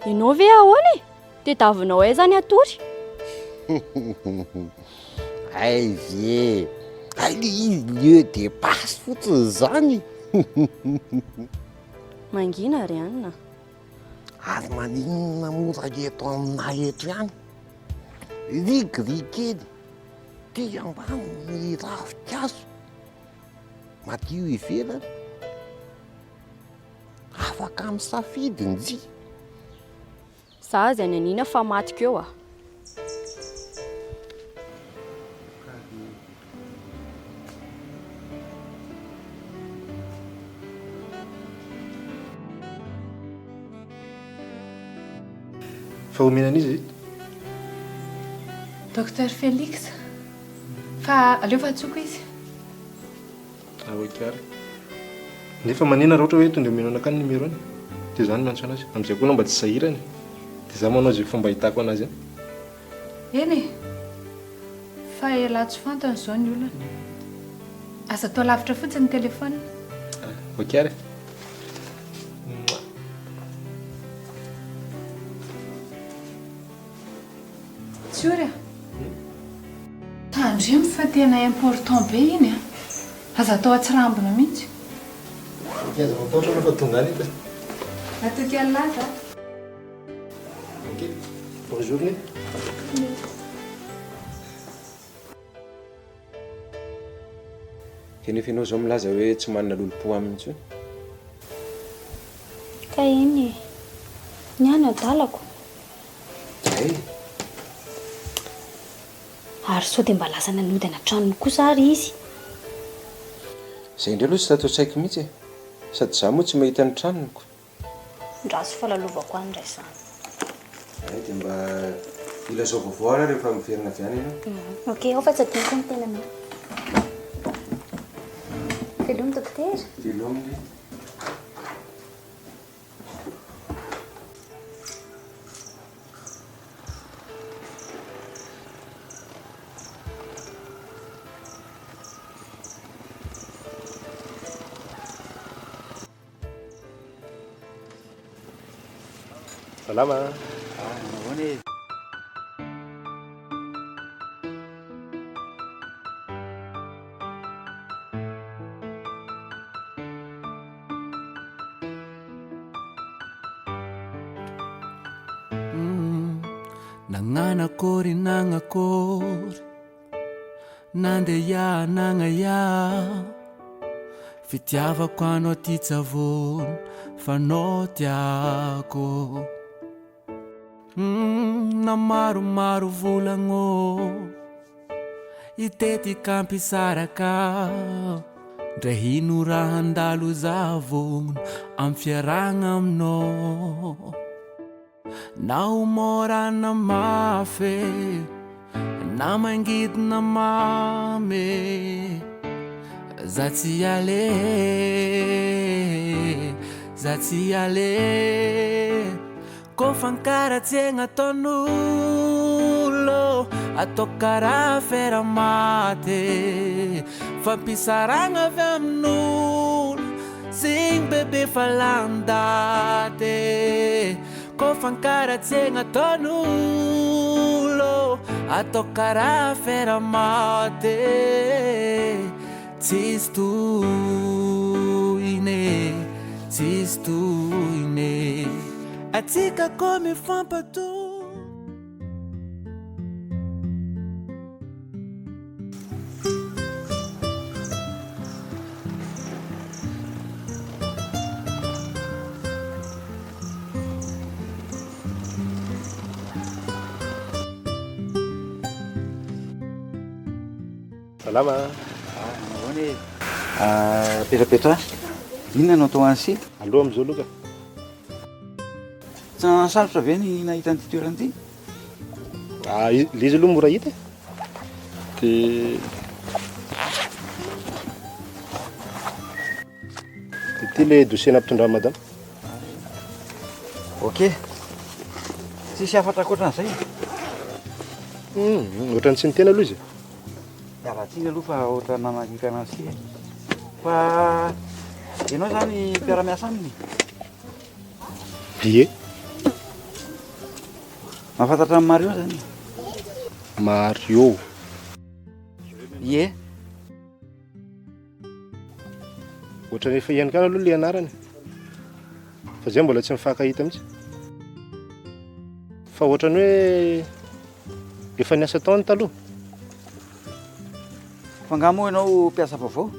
Ianao ve ahoana e? Tadiavinao ay zany atory? Ay ve, ay le izy lieu de passe fotsiny zany. Mangina ry anina. Ary maninona moraka eto aminay eto ihany, rigirikely ty ambany ny ravikazo, madio ivelany, afaka misafidiny zy. Za azy any anina fa matika eo Fa omenana izy Docteur Félix. Fa aleo fa tsoko izy. Oekary. Nefa manina raha ohatra hoe tonga omenana akany numéro any. Dia zany no antsoina azy. Amin'izay koa mba tsy sahirany. Dia za manao izay fomba ahitako anazy any. Eny e. Fa ela tsy fantany izao ny olona. Aza atao lavitra fotsiny ny telefona. Oekary. Tsiory tandremo fa tena important be iny a. Aza atao atsirambina mihitsy. Aza mataotra rehefa tonga any ita. Atoky alaza. Ok. Bonjour ni. Kenefa ianao zao milaza hoe tsy manana lolo-po aminy intsony. Ka iny e. Niany adalako. Ay. Ary sao dia mba lasa nanody ana tranony kosa ary izy. Izay indray aloha tsy tatao tsaiko mihitsy e. Sady za moa tsy mahita ny tranoniko. Ndraso falalovako any indray izany. Ay dia mba ilazao vaovao ara rehefa miverina avy any ianao. Ok, ao fa tsy adiniko ny tenanao. Velomy dokotera. Velominy. Salama. Nahoana e? Nananakory nanakory nandeha nanaya fitiavako anao ty tsavony fanao tiako na maromaro volagno itety kampisaraka ndray hino raha handalo zavogno am fiaragna aminao na umorana mafy na mangidina mamy za tsy ale ko fankaratsegna ataon'olo atao karaha Afera Maty fampisaragna avy amin'olo zegny bebe fa landate ko fankaratsegna ataon'olo atao karaha Afera Maty tsisy tohine atsika ko mifampato. Salama. Nahoana e? Petrapetra. Inona no atao an'sy? Aloha am'izao aloha ka. Tsy nasarotra ve ny nahita an'ity toerana ity? Le izy aloha mora hita. Dia ty le dossier nampitondra madame. Ok. Tsisy afatra akoatran'izay. Ohatrany tsy niteny aloha izy. Rahatsika aloha fa ohatra nanahitana an'sy. Fa ianao zany mpiara-miasa aminy? Ie. Mahafantatra amin'ny Mario zany. Mario. Ie. Ohatran'ny efa ianikana aloha le anarany. Fa zay mbola tsy mifankahita mihitsy. Fa ohatrany hoe efa niasa taona taloha. Fa angamo ianao mpiasa vaovao?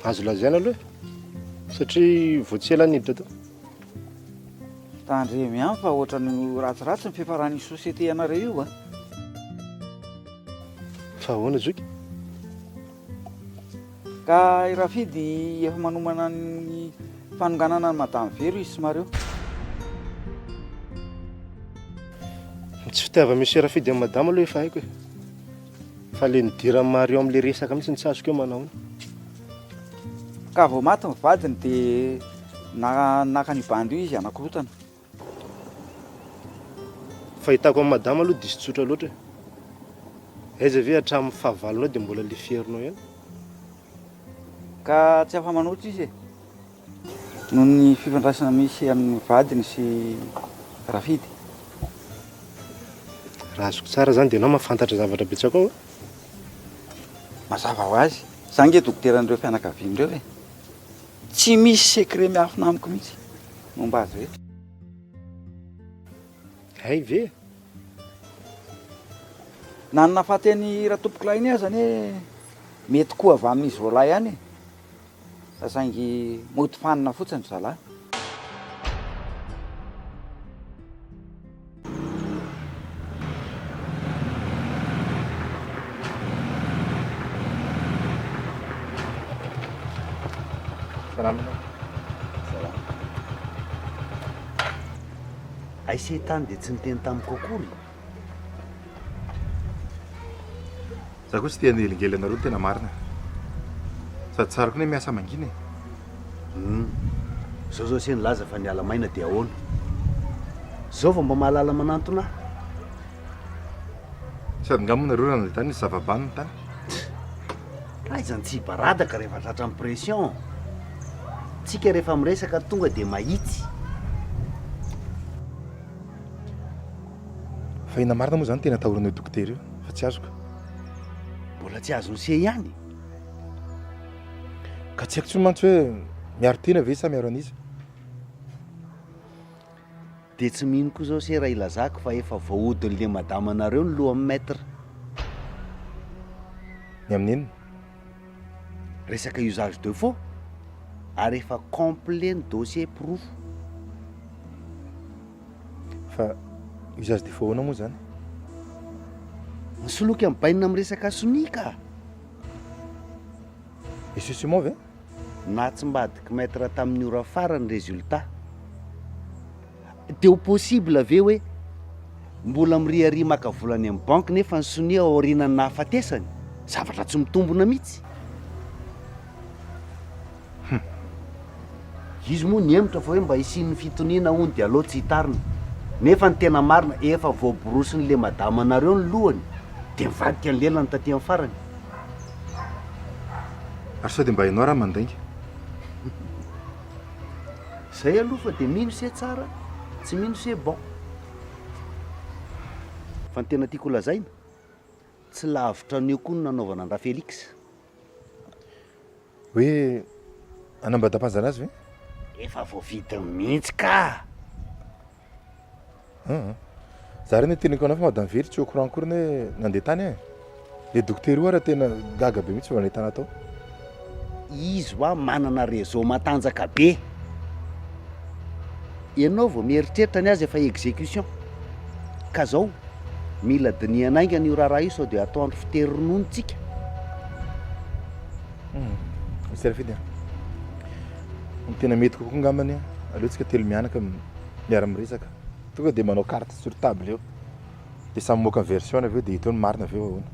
Azo lazaina aloha satria vao tsy ela niditra tao. Tandre miany fa ohatrany ratsiratsy ny fiafaran'ny sosiete anareo io a. Fa ahoana zoky? Ka Rafidy efa manomana ny fanonganana ny Madame Vero izy sy Mario. Tsy fitiava misy Rafidy amin'ny madama aloha efa haiko e. Fa le nidira Mario amin'le resaka mihitsy ny tsy azoko eo manao. Ka vao maty ny vadiny dia naka ny bandy io izy anakorotana. Fahitako amin'ny madama aloha diso tsotra loatra. Aiza ve hatramin'ny fahavalonao dia mbola le fierinao ihany? Ka tsy afa-manoatra izy e. Noho ny fifandraisana misy amin'ny vadiny sy Rafidy. Raha azoko tsara zany dia ianao mahafantatra zavatra betsaka ao. Mazava ho azy. Zany nge dokteran'ireo fianakavian'ireo e. Tsy misy secret miafina amiko mihitsy momba azy rehetra. Hay ve? Na ny nahafateny raha tompokolahy iny azy zany hoe mety koa avy amin'izy voalahy ihany e. Fa saingy mody fanina fotsiny zalahy. Aisy tany dia tsy niteny tamiko akory. Za koa tsy tia nelingely anareo tena marina. Sady tsara koa ny miasa mangina e. Zao se nilaza fa niala maina dia ahoana. Zao fa mba mahalala Manontolo ahy. Sady ngamo nareo raha nahitany nisy zava-baniny tany. Aizany tsy baradaka rehefa tratra amin'ny pression. Tsika rehefa miresaka tonga dia mahitsy. Fa ina marina moa zany tena atahoran'io dokotera io fa tsy azoko. Mbola tsy azo se ihany. Ka tsy haiko tsony mantsy hoe miaro tena ve sa miaro an'izy? Dia tsy mino koa zao se raha ilazako fa efa voahodin'le madama anareo ny lohan'ny maître. Ny amin'inona? Resaka usage de faux. Ary efa complet ny dossier proof. Fa usage de faux moa zany. Misoloky amin'ny bainina amin'ny resaka sonika. Et justement ve? Na tsy mbadiky maître tamin'ny ora farany résultat. Dia possible ve hoe mbola mirihary maka volany amin'ny banque nefa ny sonia aorianany nahafatesany. Zavatra tsy mitombona mihitsy. Izy moa niemitra fa hoe mba hisian'ny fitoniana hono dia aloha tsy hitarina. Nefa ny tena marina efa voaborosin'le madama anareo ny lohany dia mivadika ny lelany taty amin'ny farany. Ary sao dia mba hainao raha mandainga. Zay aloha fa dia mino se tsara, tsy mino se bon. Fa ny tena tiako lazaina, tsy lavitra an'io koa no nanaovana an-dra Félix. Hoe anambadam-panjana azy ve? Efa voavidy mihitsy ka. Za reny teniko anao fa madame Very tsy au courant akory hoe nandeha tany e. Le dokotera io raha tena gaga be mihitsy vao nahitana tao. Izy hoa manana réseau matanjaka be. Ianao vao mieritreritra ny azy efa exécution. Ka zao mila diniana aingana io raharaha io sao dia atao andro fitery-rononontsika. Misy Rafidy a. Ny tena mety kokoa ngambany a. Aleotsika telo mianaka miara miresaka. Tonga dia manao carte sur table eo. Dia samy moka version aveo dia hita hoe ny marina aveo ahoana.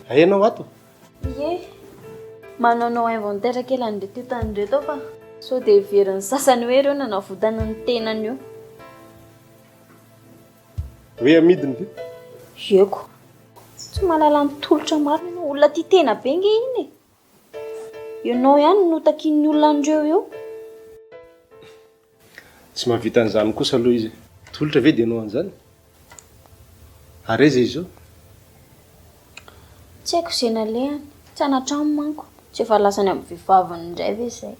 Hainao ato? Ie, manao inventaire kely an'ireo teo tan'ireo tao fa sao dia veriny sasany hoe ireo nanavotana ny tenany io. Hoe amidiny ve? Eko, tsy mahalala mitolotra maro ianao, olona tia tena be nge iny e. Ianao ihany no takin'ny olona andreo eo. Tsy mahavita an'izany kosa aloha izy. Tolotra ve dia ianao an'izany? Ary aiza izy io? Tsy haiko izay nalehany, tsy anatrano manko, tsy efa lasany amin'ny vehivaviny indray ve izay.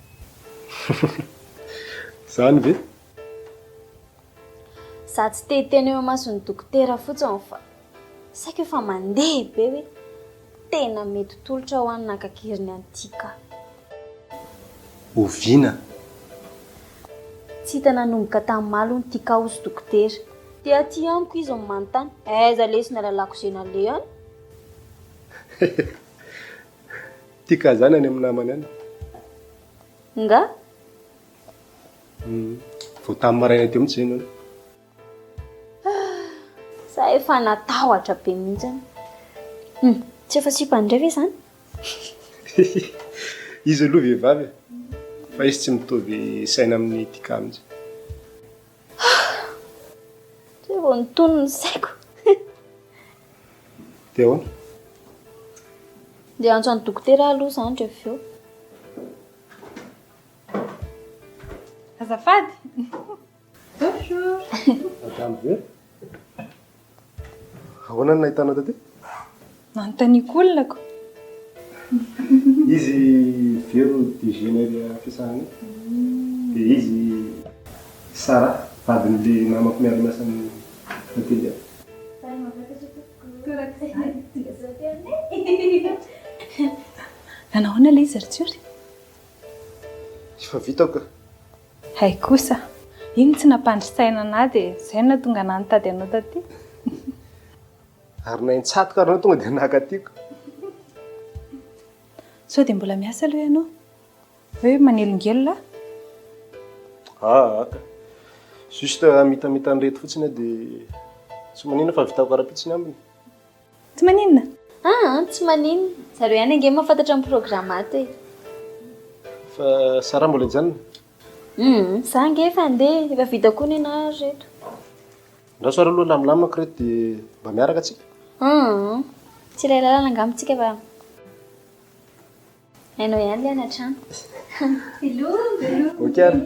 Zany ve? Za tsy te-tena eo mason'ny dokotera fotsiny fa saika efa mandeha be hoe tena mety tolotra ho an'ny nakakiriny antika. Oviana. Tsy hita nanomboka tamin'ny malo ny tika hozy dokotera. Dia aty amiko izy ny manontany, aiza lesy nalalako izay nalehany? Tika zany any amin'ny namany any. Nga? Vao tamin'ny maraina teo mihitsy ianao. Za efa natahotra be mihitsy. Tsy efa sipandray ve izany? Izy aloha vehivavy fa izy tsy mitovy saina amin'ny tika mihitsy. Tsy vao nitono ny saiko. Dia ahoana? Dia antso any dokotera aloha izany rehefa eo. Azafady. Bonjour. Madame ve? Ahoana no nahitanao taty? Nanontaniako olonako. Izy vero dégénéré fiasahany. Dia izy Sara, vadin'ilay namako miara-miasa amin'ny hôtely. Nanahoana ilay izy Artiory? Efa vitako. Hay kosa, iny tsy nampandrisaina anahy dia izay no tonga nanontady anao taty. Ary naintsatoka ary tonga dia nakatiako. Sao dia mbola miasa aloha ianao? Hoe manelongelona? Aka. Juste mitamita ny reto fotsiny dia tsy manina fa vitako ara-pitsiny aminy. Tsy maninona? Tsy maninona. Zareo ihany ange mahafantatra amin'ny programaty e. Fa Sara mbola hijanona? Za ange efa andeha, efa vita koa ny anahy reto. Rasoara aloha lamilamako reto dia mba miaraka tsika. Tsy ilay lalana angamintsika fa hainao ihany ilay anatrano. Ok ary.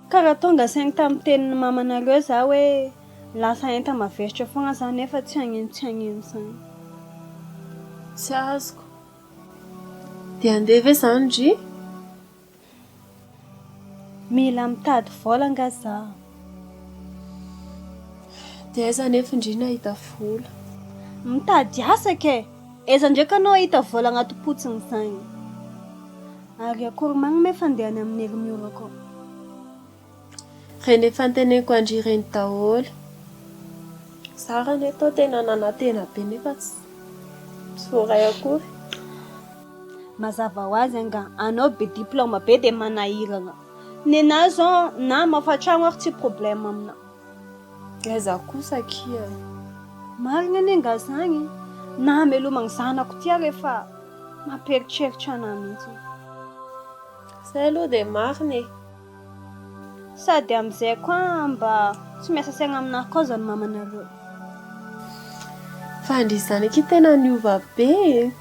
Karaha tonga sainy tamin'ny tenin'ny mamanareo za hoe lasa enta maveritra foana za nefa tsy hagnino izany. Tsy azoko. Dia andeha ve izany ry? Mila mitady vola nga za. Dia aiza nefa indrina hita vola? Mitady asa ke. Aiza ndraika anao hita vola agnaty potsiny izany. Ary akory manome fandehany amin'ny herimiorako. Rehefa anteneniko andry ireny daholo. Sara ny atao tena nanantena be nefa tsy voaray akory. Mazava ho azy anga, anao be diplôma be dia manahirana. Ny anahy zao na mafatrano ary tsy problème amina. Aiza kosa kia? Marina ny anga zany. Na melomagny zanako tia rehefa mamperitreritra anahy mihitsy. Izay aloha dia marina e. Sady amin'izay koa mba tsy miasa saina aminahy koa zany mamanareo. Fa andry izany aky tena niova be.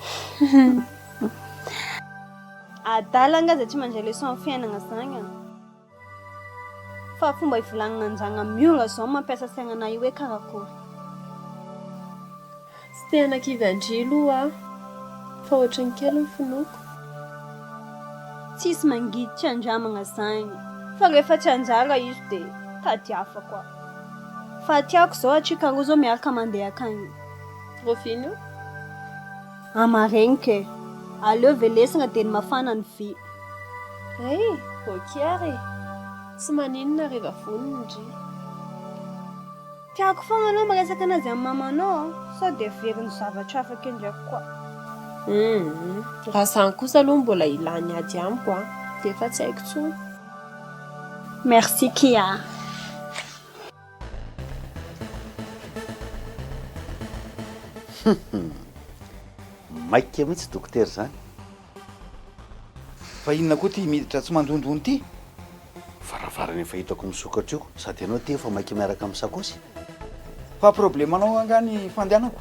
Adala anga zay tsy mandray leçon amin'ny fiainana zany. Fa fomba ivolagnana anjagna miora zao mampiasa sainana io hoe karakory. Tsy tena kivy andrilo fa ohatrany kely ny finoko. Tsisy mangiditra andramana zany. Fa rehefa tsy anjara izy dia tadiafa koa. Fa tiako zao atsika roa zao miaraka mandeha akany. Rofiny io? Amaregny ke. Aleo velesina dia ny mafana ny vy. Ay, vokiary. Tsy maninona rehefa vonona ndry. Tiako foana anao maresaka anazy amin'ny mamanao sao dia veriny zavatra afaka indraiky koa. Raha izany kosa aloha mbola ilany ady amiko dia efa tsy haiko tsony. Merci Kia. Maika mihitsy dokotera zany. Fa inona koa ty miditra tsy mandondony ty? Varavarana efa hitako misokatra io sady ianao ty efa maika miaraka amin'ny sakosy. Fa problemanao angany fandehanako.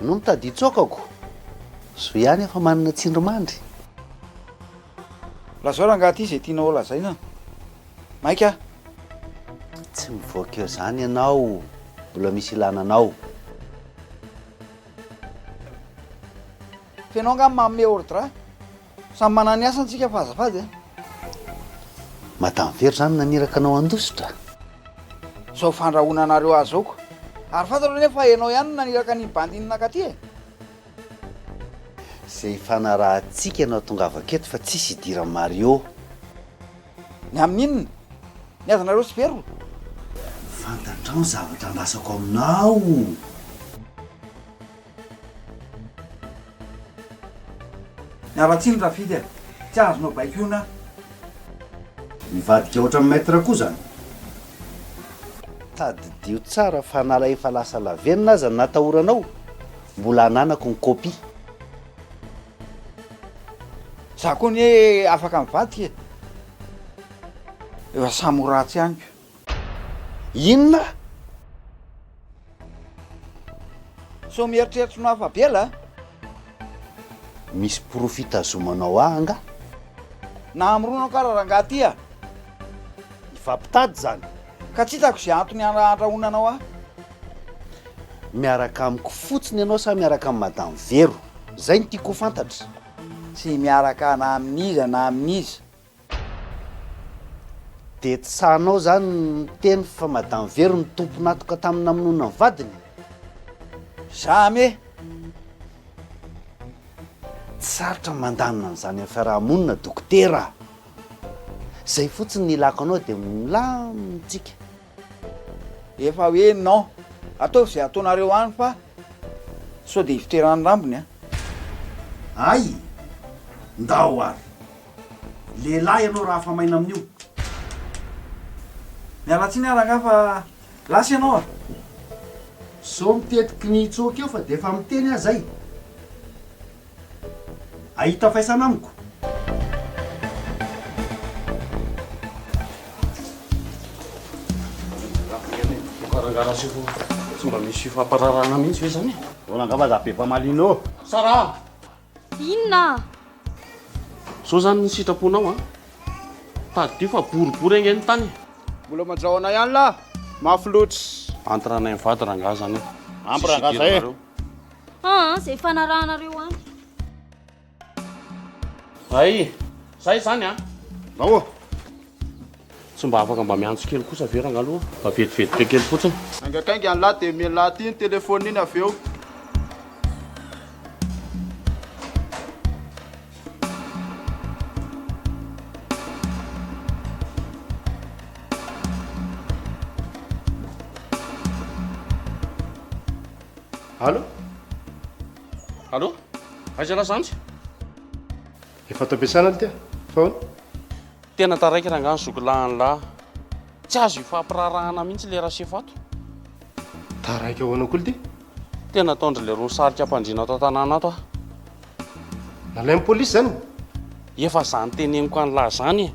No mitady hitsokako. So ihany efa manana tsindromandry. Lazao rangaty izay tianao lazaina. Maika. Tsy mivoaka eo zany ianao. Mbola misy ilananao. Fenao nga manome ordre. Samy manana asa antsika fazafady. Madame Very zany naniraka anao andositra. Zao fandrahoana anareo azy zao ko. Ary fantarao nefa ianao ihany naniraka ny bandinina katy e. Zay fanarahantsika ianao tonga avaketo fa tsisy idiran'ny Mario. Ny amin'inona? Ny azanareo sy veriko. Fantantrao ny zavatra andasako aminao. Ny aratsiny rafidy e. Tsy azonao baiko io na. Mivadika ohatran'ny maître koa zany. Tadidio tsara fa nala efa lasa lavenina aza natahoranao. Mbola ananako ny kopia. Za koa ny hoe afaka mivadika e. Efa samy ho ratsy ihany ko. Inona? So mieritreritra no hafa bela. Misy profita azomanao anga. Na amronao karaha rangaty a. Ifampitady zany. Ka tsy hitako izay antony andrahonanao aho. Miaraka amiko fotsiny ianao sa miaraka amin'ny Madame Vero. Zay no tiako fantatra. Tsy miaraka na amin'iza na amin'iza. De tsanao zany miteny fa Madame Vero ny tompo natoka tamin'ny namonona ny vadiny. Jamais. Sarotra mandanina n'izany amin'ny fiarahamonina dokotera. Zay fotsiny ny ilako anao dia milamitsika. Efa hoe non. Ataovy izay ataonareo any fa sao dia hivitreran'ny rambony a. Ay, ndao ary. Lehilahy ianao raha afa maina amin'io. Mialatsiny aranga fa lasy ianao a. So mitetiky ny tsoky eo fa dia efa miteny aho zay. Ahita faisana amiko. Karangarana sy tsy mba misy fampararana mihitsy hoe zany. Angamba za be mpamalino. Sara! Inona? So zany ny sitraponao a. Tadio fa boribory enge ny tany. Mbola mandrahona ihany la. Mafy loatra. Antranay mivady rangaha zany. Ampy rangaha zay. Zay fanarahanareo any. Ay, zay zany a. Ao. Tsy mba afaka mba miantso kely kosa veranga aloha. Mba vetivetika kely fotsiny. Angakainga any la dia miala ty ny telefôny iny avy eo. Allo? Allo? Aiza lasantsy? Efa tampiasana ty a fahoana. Tena taraiky rangaha ny zokilahy lahy. Tsy azo ifampirarahana mihitsy le raha sefato. Taraiky ahoana koa ty? Tena ataondry le roa sarika ampandriana ato an-tanàna ato ah. Nalay amin'ny polisy zany? Efa zany teneniko an'lahy zany e.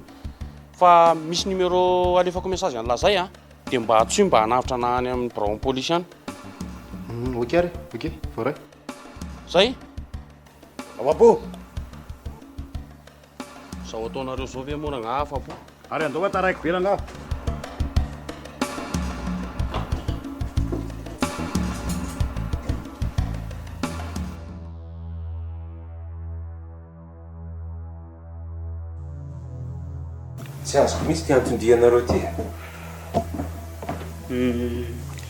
Fa misy numéro alefako message an'lahy zay ah. Dia mba atsoy mba hanavitra ana any amin'ny braon polisy any. Ok ary, ok, voaray. Zay? Afapo. Zao ataonareo zao ve moa rangaha afapo. Ary andao taraiky be rangaha. Tsy azoko mihitsy ty antondianareo ty.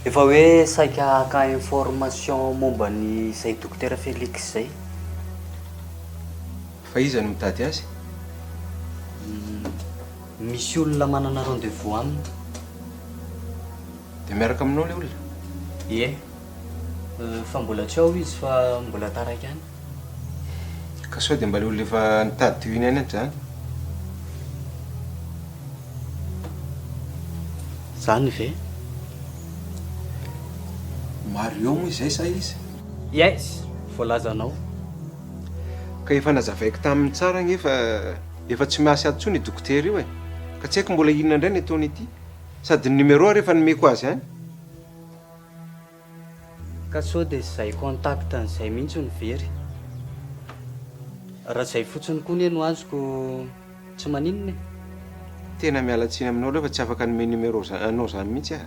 Efa hoe saika ka information momba ny zay dokotera Félix zay. Fa iza no mitady azy? misy olona manana rendez-vous aminy. Dia miaraka aminao ilay olona? Ie, fa mbola tsy ao izy fa mbola taraiky any. Ka sao dia mba ilay olona efa nitady teo iny any zany? Zany ve? Mario moa izay sa izy? Yes, voalazanao. Ka efa nazavaiko tamin'ny tsara efa tsy miasy ato tsony dokotera io e. Ka tsy haiko mbola inona indray ny ataony ity. Sady ny numéro rehefa nomeko azy any. Ka sao dia izay contactan'izay mihitsy ny very. Raha izay fotsiny koa ny no azoko tsy maninona e. Tena miala tsiny aminao aloha fa tsy afaka nome numéro anao zany mihitsy aho.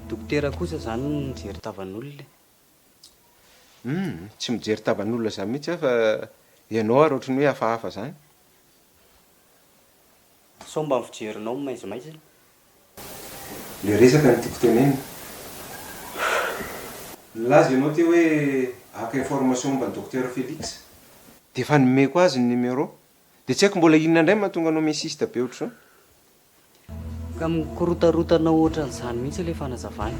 Dokotera kosa zany no mijery tavan'olona. Tsy mijery tavan'olona zany mihitsy aho fa ianao ary ohatrany hoe hafahafa zany. Sao mba fijerinao maizimaizina? Le resaka ny tiako tenenina. Laza ianao ty hoe haka information momba ny dokotera Félix. Dia efa nomeko azy ny numéro. Dia tsy haiko mbola inona indray mahatonga anao minsista be ohatr'izao. Ka mikorotarotanao ohatran'izany mihitsy ilay fanazavany.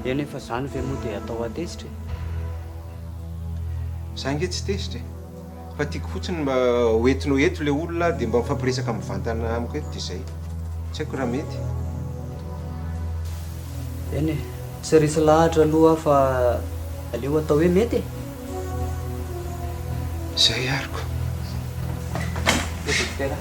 Eny efa zany ve moa dia atao atesitra e? Za nge tsy tesitra e. Fa tiako fotsiny mba hoentinao eto ilay olona dia mba mifampiresaka mivantana amiko eto dia izay. Tsy haiko raha mety. Eny e, tsy risy lahatra aloha fa aleo atao hoe mety e. Izay ariko. Dokotera.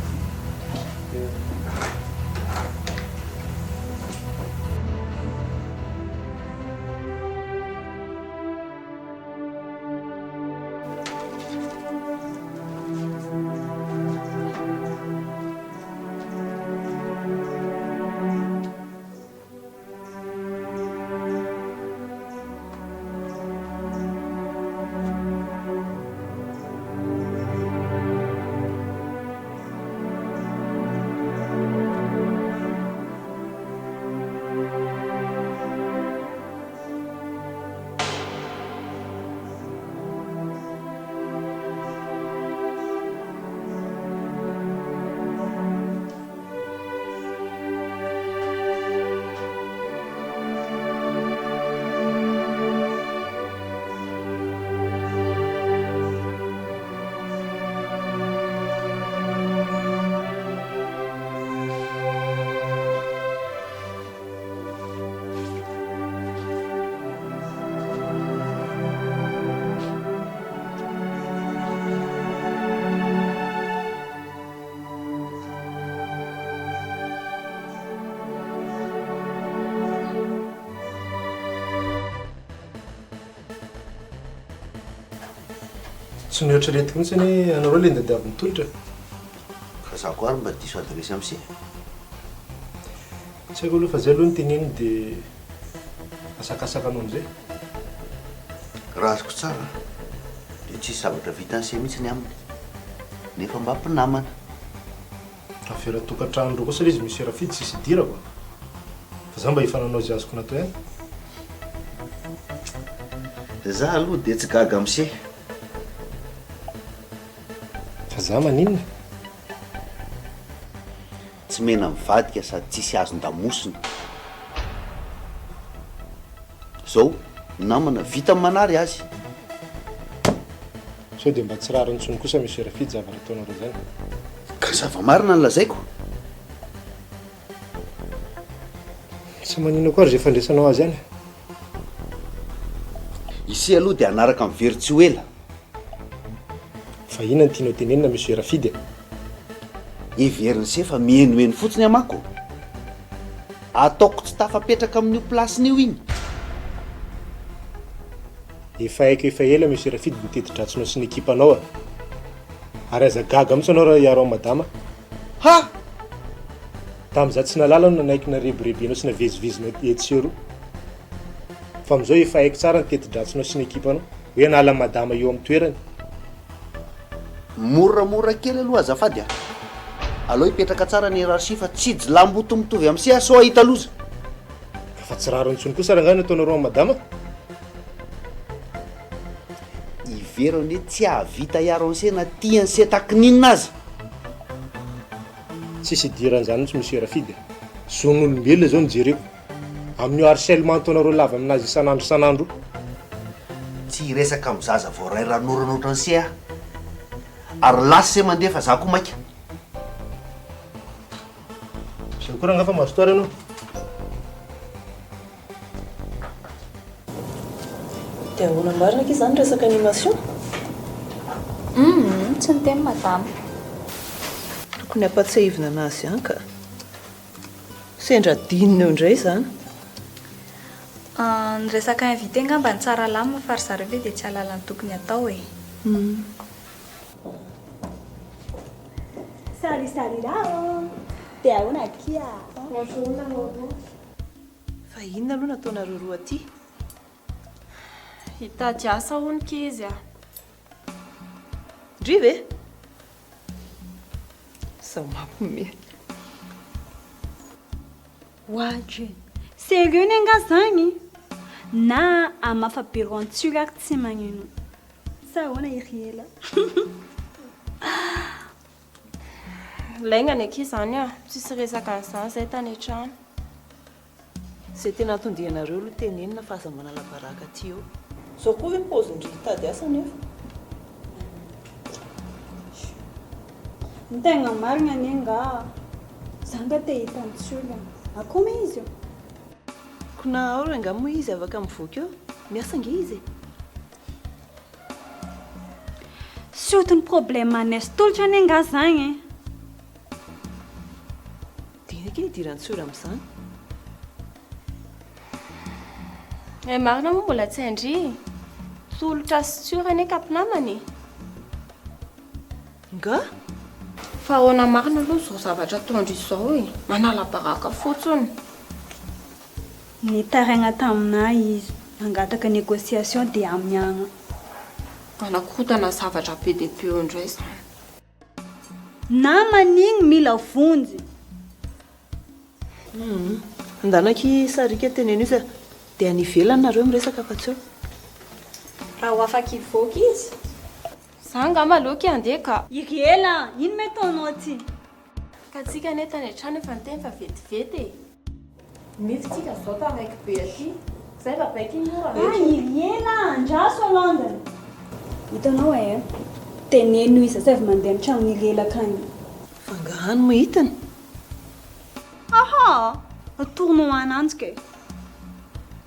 Tsy mihoatreretika mihitsy ny anareo ilay ndadiavin'ny tolotra. Ka za koa ary mba diso adresy am'si. Tsy haiko aloha fa zay aloha ny teneniny dia asakasaka anao am'izay. Raha azoko tsara dia tsisy zavatra vita ny se mihitsy ny aminy. Nefa mba mpinamana. Afera tokantrano reo kosa ilay izy misy rafidy sisy dirako. Fa za mba hifananao izay azoko natao ihany. Za aloha dia tsy gaga am'se. Fa za maninona? Tsy mena mivadika sady tsisy azon-damosina. Zao namana vita manary azy. Sao dia mba tsy rariny intsony kosa misy rafidy zavatra ataonareo zany. Ka zava-marina ny lazaiko. Tsy maninona koa ary izay fandraisanao azy ihany. Ise aloha dia anaraka mivery tsy ho ela. Fa inona ny tianao tenenina misy rafidy? Everiny se fa mienoeno fotsiny amako. Ataoko tsy tafapetraka amin'io plasin'io iny. Efa haiko efa ela misy rafidy mitety-dratsinao sy ny ekipanao a. Ary aza gaga mihitsy anao raha hiaro amin'ny madama. Ha! Tamin'izaho tsy nalalana nanaiky narebirebenao sy navezivezinao etsy roa. Fa amin'izao efa haiko tsara ny teti-dratsinao sy ny ekipanao hoe nala madama eo amin'ny toerany. Moramora kely aloha azafady a. Aleo hipetraka tsara ny rarsi fa tsy lamboto mitovy am'se a sao ahita loza. Fa tsy raro intsony kosa raha ngany ataonareo amin'ny madama. iverony hoe tsy ahavita hiaro ansena tiany setakininina azy. Tsisy idiran'izany tsy misy rafidy. Zon'olombelona zao nijereko. Amin'ny harcèlement ataonareo lava aminazy isan'andro isan'andro. Tsy resaka mizaza vao ray ran'orana ohatran'ny se ary lasy se mandeha fa za koa maika. Zay koa raha fa mazotoara ianao. Dia ahoana marina ky izany resaka animation? Tsy ny teny madama. Tokony ampatsahivina anazy ihany ka. Sendra dinina eo indray izany. Ny resaka invité ngamba ny tsara lamina fa ry zareo ve dia tsy ahalala ny tokony atao e. Sali rao. Dia ahoana kia? Fa inona aloha nataonareo roa aty? Hitady asa hono ky izy a. Ndry ve? Sao mampiomehy. Hoatry. Sérieux ny anga zany? Na amafaberon-tsuraky tsy magnino. Sa ahoana iriela? Laingana aky izany a, tsisy resaka an'izany izay tany an-trano. Izay tena hatondianareo aloha tenenina fa aza manala baraka aty eo. Zao koa hoe paozindry hitady asa nefa. Ny tegna marina ny anga. Zanga te hitany tsolana. Akoma izy io? Kuna ao ranga moa izy afaka mivoaka eo. Miasa nge izy. Surtout ny problème anesy tolotra ny anga zany. Dina ky idiran'ny sora amin'izany. Marina moa mbola tsy handry. Tolotra sy tsura ane kampinamany. Nga? Fa ahoana marina aloha zao zavatra ataondry izao e. Manala baraka fotsiny. Ny taraigna taminay izy. Nangataka négociation dia amiagna. Anakorotana zavatra be dia be eo indray izany. Namany igny mila vonjy. Andanaky sarika teneno izy dia any ivelany nareo miresaka fa tsy eo. Raha ho afaka hivoaka izy. Za ngamba loky andeha ka. Iriela, ino me ataonao aty? Ka tsika ane tany an-trano efa niteny fa vetivety e. Mifitsika zao taraiky be aty. Zay babaiky iny mora rehetra. Iriela, andraso alongany. Hitanao e, teneno izy zay vao mandeha amin'ny trano Iriela akany. Fangahany mo hitany? Aha, atournao ananjy ke.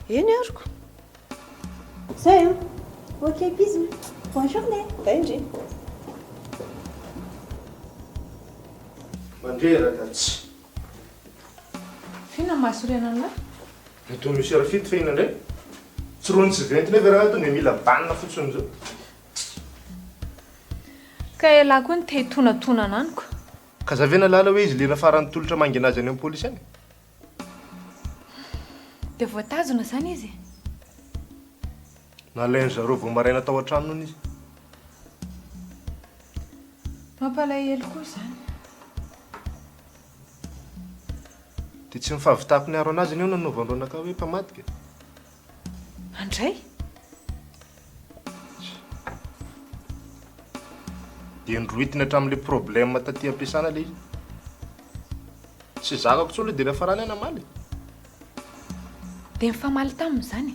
Eny ariko. Zay hein? Ok, bisous. Bonne journée. Indry. Mandreraka tsy. Fina mahasorena an'lahy? Nitony misy rafity fa ina indray. Tsy rony tsy venty nefa raha tony mila banina fotsiny zao. Ka elahy koa ny te hitonatona ananiko. Ka zavena lala hoe izy lena farany tolotra mangina azy any amin'ny polisy any. Dia voatazona zany izy. Nalainy zareo vao maraina tao an-trano noho izy. Mampalahelo koa zany. Dia tsy mifahavitako ny aro anazy ny eo nanaovandro anaka hoe mpamadika. Andray? Dia ndroitiny hatramin'ilay problème taty ampiasana ilay izy. Tsy zakako tsolo dia rehefa rany anamaly. Dia mifamaly taminy zany.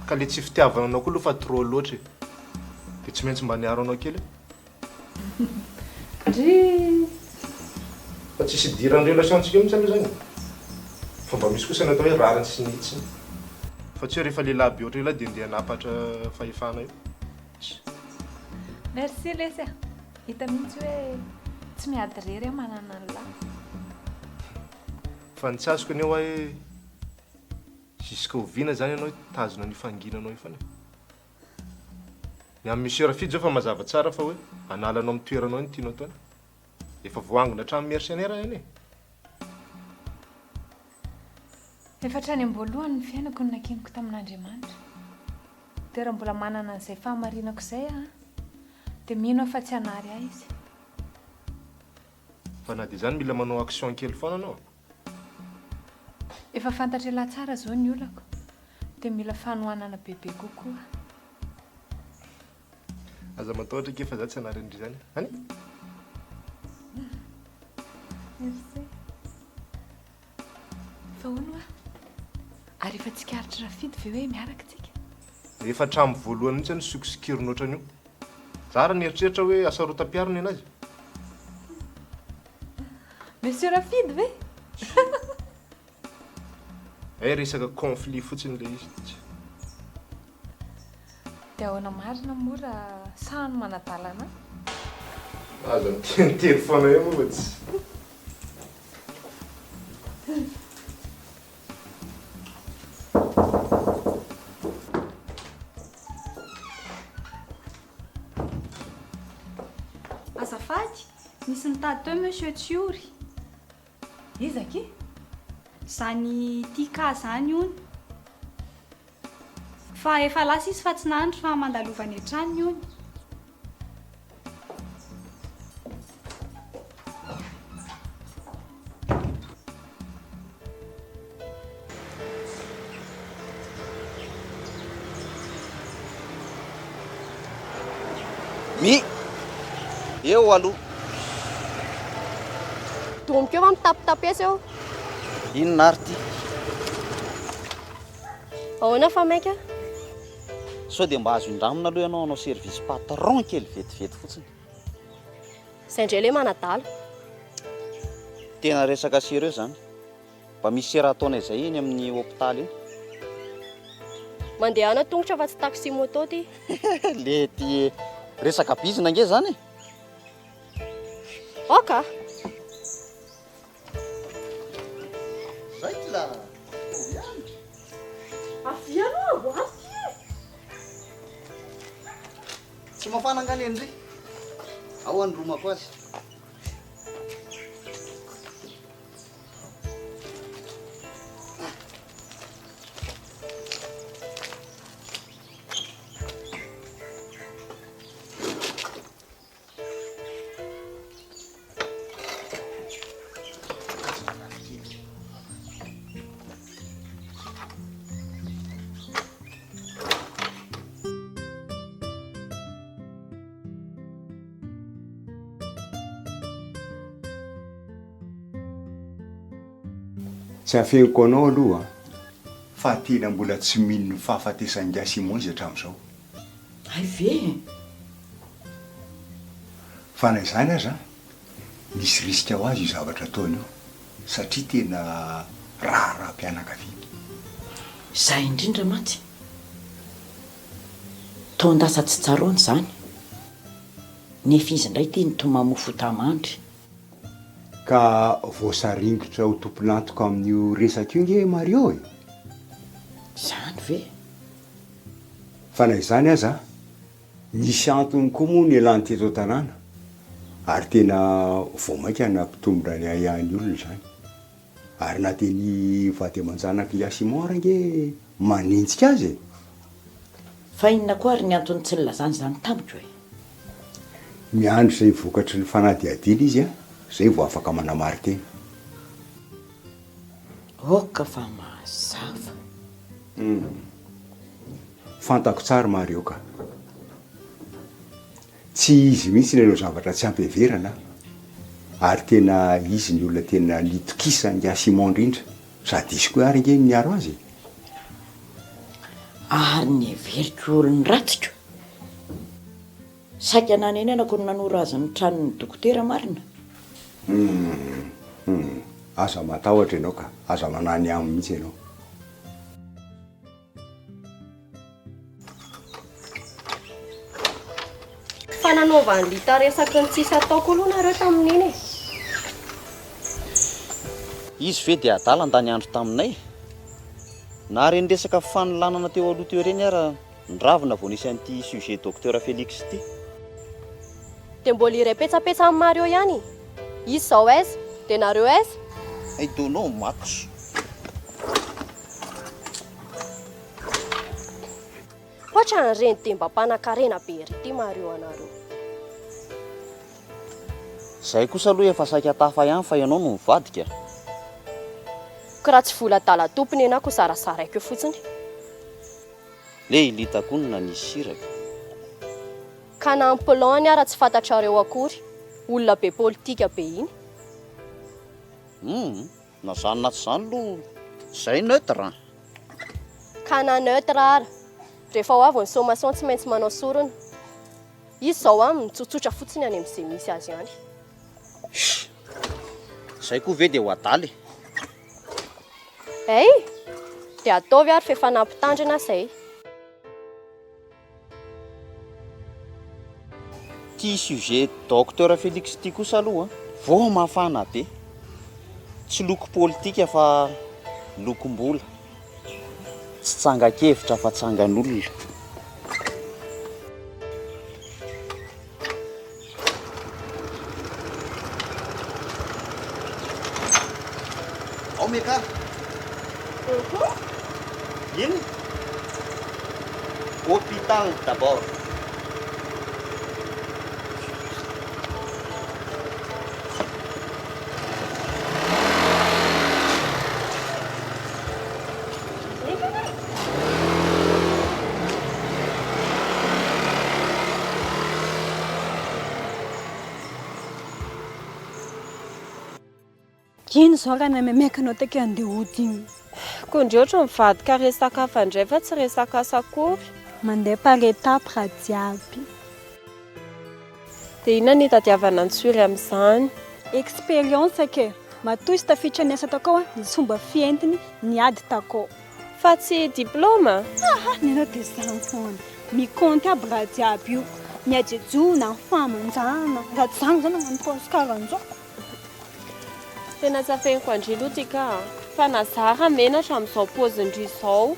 Ka le tsy fitiavanao koa aloha fa trop loatra. Dia tsy maintsy mba niaro anao kely. Ndry. Fa tsisy idiran'ny relationtsika mihitsy aloha zany. Fa mba misy kosa natao hoe rariny sy nitsiny. Fa tsy hoe rehefa lehilahy be ohatry lehilahy dia ndeha napatra fahefana io. Merci Lesia. Hita mihitsy hoe tsy miady rery manana an'lahy. Fa ny tsy azoko anio hoe jusqu'au viana zany ianao tazona ny fanginanao io fana. Ny amin'ny monsieur Rafid zao fa mazava tsara fa hoe analanao amin'ny toeranao ny tianao ataony. Efa voangona hatramin'ny mercenaire eny e. Efa hatrany am-boalohany ny fiainako no nakiniko tamin'Andriamanitra. Dia raha mbola manana an'izay fahamarinako izay dia mino aho fa tsy hanary ahy izy. Fa na dia zany mila manao action kely foana anao. Efa fantatra lahy tsara zao ny olako. dia mila fanohanana bebe kokoa. Aza matahotra ke fa za tsy anarindry zany. Any? Merci. Fa hono ary efa tsikaritra rafidy ve hoe miaraka tsika? Efa tramo voalohany mihitsy ny sikosikiron ohatran'io. Zara ny eritreritra hoe asarotam-piariny anazy. Monsieur Rafidy ve? Resaka conflit fotsiny le izy. Dia ahoana marina mora sahano manadalana? Aza miteny foana eo moa tsy. Azafady, nisy nitady teo monsieur Tsiory. Iza ke? Zany tika zany hony. Fa efa lasa izy fa tsy nandry fa mandalovany an-trano hony. Eo aloha. Domboka eo va mitapitapesa eo. Inona ary ty? Ahoana fa maika? Sao dia mba azo indramina aloha ianao hanao service patron kely vetivety fotsiny. Izay indray le manadala. Tena resaka sérieux zany. Mba misy sera ataonay izay eny amin'ny hôpitaly eny. Mandeha ana tongotra fa tsy taxi moto ty. Le ty resaka bizina nge zany e. Oka. Zay ty la. Afianao boasy. Tsy mafana ngany endry. Ao andromako azy. Tsy afeniko anao aloha fa tena mbola tsy mino fahafatesan-gasy moa izy hatramin'izao. Ay ve? Fa na izany aza misy risika ho azy io zavatra ataony io satria tena raha-mpianakaviana. Zay indrindra Maty. Taondasa tsy tsaroany zany. Nefa izy indray teny tomamofo tamandry. Ka voasaringotra ho tomponantoka amin'io resaka io nge Mario e. Zany ve? Fa na izany aza misy antony koa moa ny elany teto tanàna ary tena vao maika nampitombodrany ihany olona zany. Ary na teny vady aman-janaka Simon nge manintsika azy e. Fa inona koa ary ny antony tsy nilazany zany tamiko e? Miandry izay vokatry ny fanadihadiana izy a. Zay vao afaka manamary tena. Oka fa mazava. Fantako tsara Mario ka. Tsy izy mihitsy nanao zavatra tsy ampiheverana ary tena izy ny olona tena litokisa nga Simon indrindra sady izy koa ary nge miaro azy. Ary ny heveriko olony ratiko. Saika nanenenako ny nanora azy ny tranon'ny dokotera marina. Aza matahotra ianao ka, aza manany aminy mihitsy ianao. Fa nanaova ny lita resaky ny tsisy ataoko aloha nareo tamin'iny e. Izy ve dia adala andany andro taminay. Na reny resaka fanolanana teo aloha teo reny ara ndravina vao nisy an'ity sujet docteur Félix ty. Dia mbola iray petsapetsa amin'ny Mario ihany. Izy zao aiza, dia nareo aiza? Ay donao max. Ohatra ny reny dia mba mpanan-karena be ry ity Mario anareo. Zay kosa aloha efa saika tafa ihany fa ianao no mivadika. Ka raha tsy vola-dala tompony ianao ko sarasaraiko eo fotsiny. le ilitakony nisy siraka. Ka na plan ara tsy fantatrareo akory olona be politika be iny. Na zany na tsy zany aloha zay neutre. Ka na neutre ara rehefa ho avy ny sommation tsy maintsy manao sorona. Izy zao mitsotsotra fotsiny any amin'izay misy azy ihany. Zay koa ve dia ho adaly. Dia ataovy ary fefanampitandrina zay. Ty sujet docteur Félix ty kosa aloha vao mafana be. Tsy loko politika fa lokom-bola. Tsy tsangan-kevitra fa tsangan'olona. Ao meka. Ino? Hôpital d'abord. Ino zao raha namemeka anao take andeha hody igny? Koa indray ohatra mivadika resaka hafa indray fa tsy resaka asa akory. Mandeha par étape raha jiaby. Dia inona ny tadiavana antsory amin'izany? Expérience ke. Matoy sy tafiditra ny asa takao nisy fomba fientiny niady takao. Fa tsy diplôma? Ny anao dia izany foana. Mikonty aby raha jiaby io. Miajejona, famanjana. Raha tsy izany zany nagnano paosy karan'izao. Tena tsafeniko andrilo ty ka. Fa nazara menatra amin'izao paozindry izao.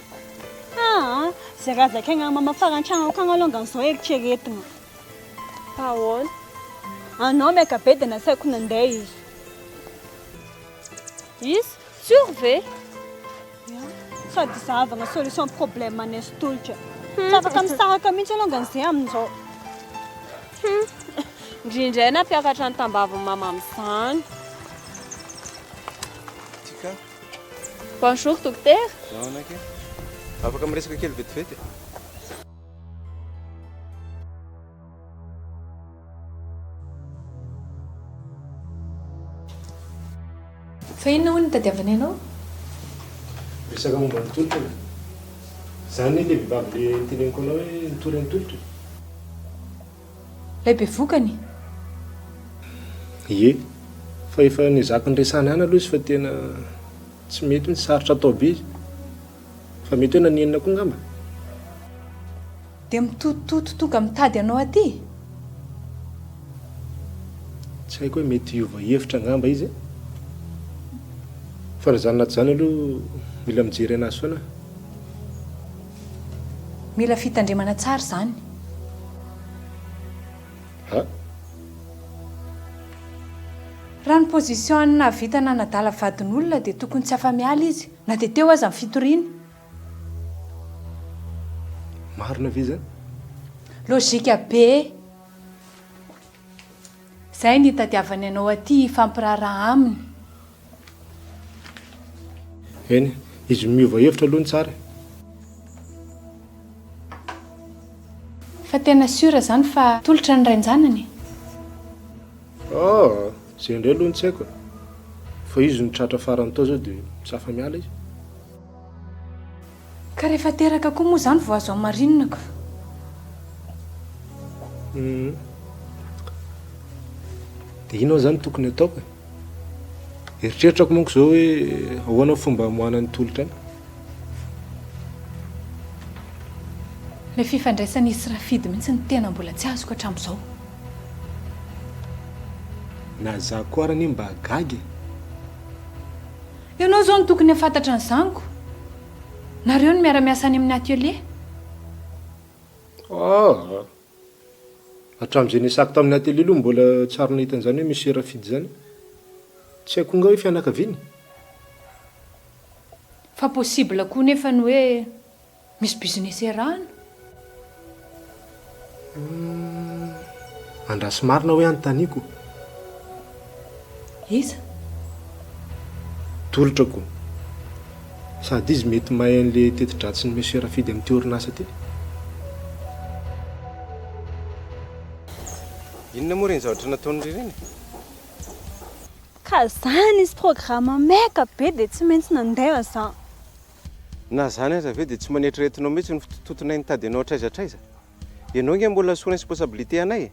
Zay raha zakaina mama faran-trano akagny alongany izao eritreretina. Ahoana? Anao meka be dia nasaiko nandeha izy. Izy? Sûr ve? Sady zavana solution problème anesy tolotra. Tsy afaka misaraka mihitsy alongany izay amin'izao. Indrindray nampiakatra ny tambavy mama amin'izany. Bonjour docteur. Afaka miresaka kely vetivety. Fa inona hoy ny tadiavana ianao? Resaka momba ny tolotra. Zany le vehivavy le teneniko anao hoe nitory ny tolotra. Lay be vokany? Ie, fa efa nizaka ny resana ihany aloha izy fa tena tsy mety ny sarotra atao be izy. Fa mety hoe nanenina koa ngamba. Dia mitotototo tonga mitady anao aty? Tsy haiko hoe mety hiova hevitra ngamba izy. Fa raha zany na tsy zany aloha mila mijery anazy foana. Mila fitandremana tsara zany. Raha ny position na vita na nadala vadin'olona dia tokony tsy afa-miala izy. Na dia teo aza ny fitoriana. Marina ve zany? Lôjika be. Zay ny tadiavany anao aty fampiraraha aminy. Eny, izy miova hevitra aloha ny tsara. Fa tena siora zany fa tolotra ny rain-janany. Zay indray aloha ny tsy haiko. Fa izy ny tratra farany tao zao dia tsy afa-miala izy. Ka rehefa teraka koa moa zany vao azo amarinina ka. Dia inao zany tokony ataoko. Eritreritrako monko zao hoe ahoana fomba hamoahana ny tolotra any. Ilay fifandraisana isy rafidy mihitsy ny tena mbola tsy azoko hatramin'izao. Na za koa arany mba gagy. Ianao zao no tokony hafantatra ny zanako. Nareo no miara-miasa any amin'ny atelier? Hatramin'izay nisako tamin'ny atelier aloha mbola tsara nahita an'izany hoe misy rafidy zany. Tsy haiko nga hoe fianakaviany. Fa possible koa nefa ny hoe misy business erahana. Andrasy marina hoe anontaniako. Iza? Tolotrako. Sady izy mety mahay an'le teti-dratsy ny monsieur rafidy amin'ity orinasa ty. Inona moa reny zavatra nataony ireny? Ka zany izy programma maika be dia tsy maintsy nandeha za. Na zany aza ve dia tsy manetreretinao mihitsy ny fitotonay nitady anao traizatraiza. Ianao nge mbola soa responsabilité anay.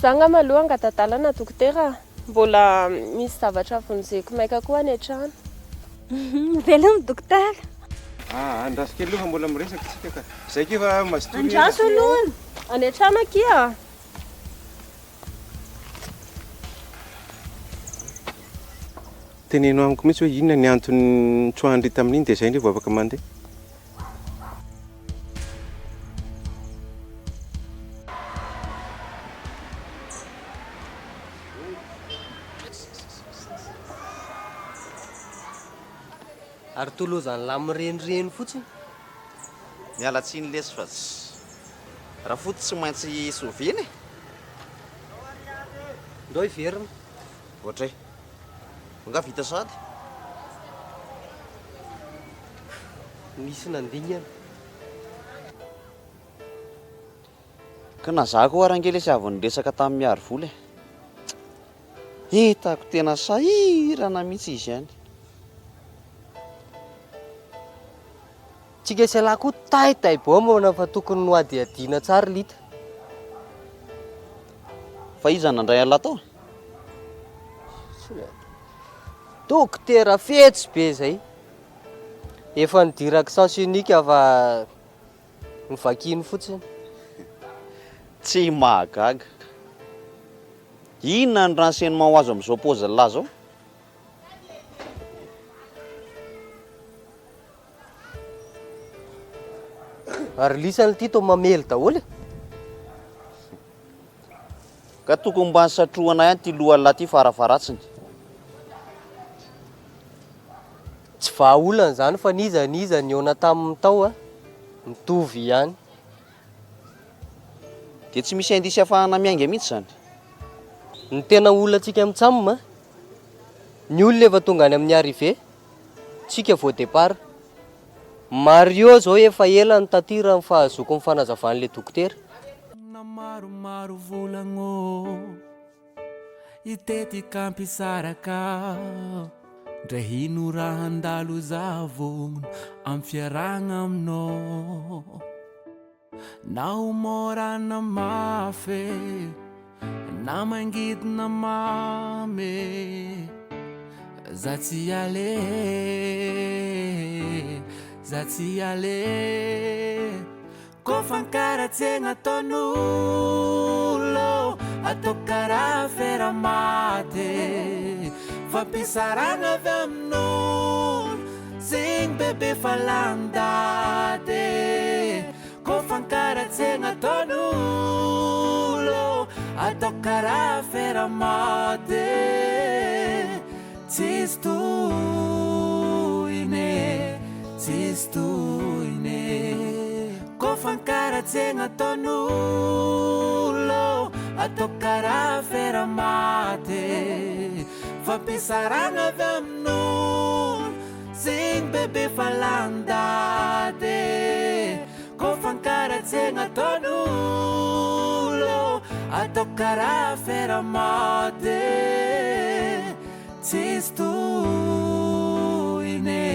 Za ngamba aloha angadadalana dokotera, mbola misy zavatra vonjeko maika koa any an-trano. Velona dokotera. Andraso kely aloha mbola miresaka tsika ka. Zay kifa mazotoy. Andraso aloha. Any an-trano akia. Tenenao amiko mihitsy hoe inona ny antony tsoandry tamin'iny dia zay ndre vao afaka mandeha. Ary tolo zany lamirenireny fotsiny. Miala tsiny lesy fa raha fotsy tsy maintsy sovina e. Ndao iverina. Ohatray. Nga vita sady. Misy nandingana. Ka na za koa arangely sy avy niresaka tamin'ny miaro vola e. Hitako tena sahirana mihitsy izy ihany. Tsika sy alahy koa taitaiboa fa tokony no adiadiana tsara lita. Fa iza nandray ala tao? Dokotera fetsy be zay. Efa nidirako sens unika fa nivakiny fotsiny. Tsy mahagaga. Inona ny renseignement ho azo amin'izao pôzy lahy zao? Ary lisany ty to mamely daholo. Ka tokony mba nisatroana ihany ty lohalay ty farafaratsiny. Tsy vahaolana zany fa niza ny eona tamin'ny tao mitovy ihany. Dia tsy misy indisy afahana miainga mihitsy zany. Ny tena olantsika mitsamma, ny olona efa tonga any amin'ny arrivé, tsika vao départ. Mario zao efa ela ny tatira ny fahazoko ny fanazavan'le dokotera. Maromaro volagno itetika ampisaraka ndray hino raha handalo zavogno amin'ny fiaragna aminao na homorana mafy na mangidina mamy za tsy ale ko fankaratsegna ataon'olo atao karaha Afera Maty fampisaragna avy amin'olo zegny bebe fa landady ko fankaratsegna ataon'olo atao karaha Afera Maty tsisy tohine ko fankaratsegna ataon'olo atao karaha Afera Maty fampisaragna avy amin'olo zegny bebe fa landady ko fankaratsegna ataon'olo atao karaha Afera Maty tsisy tohine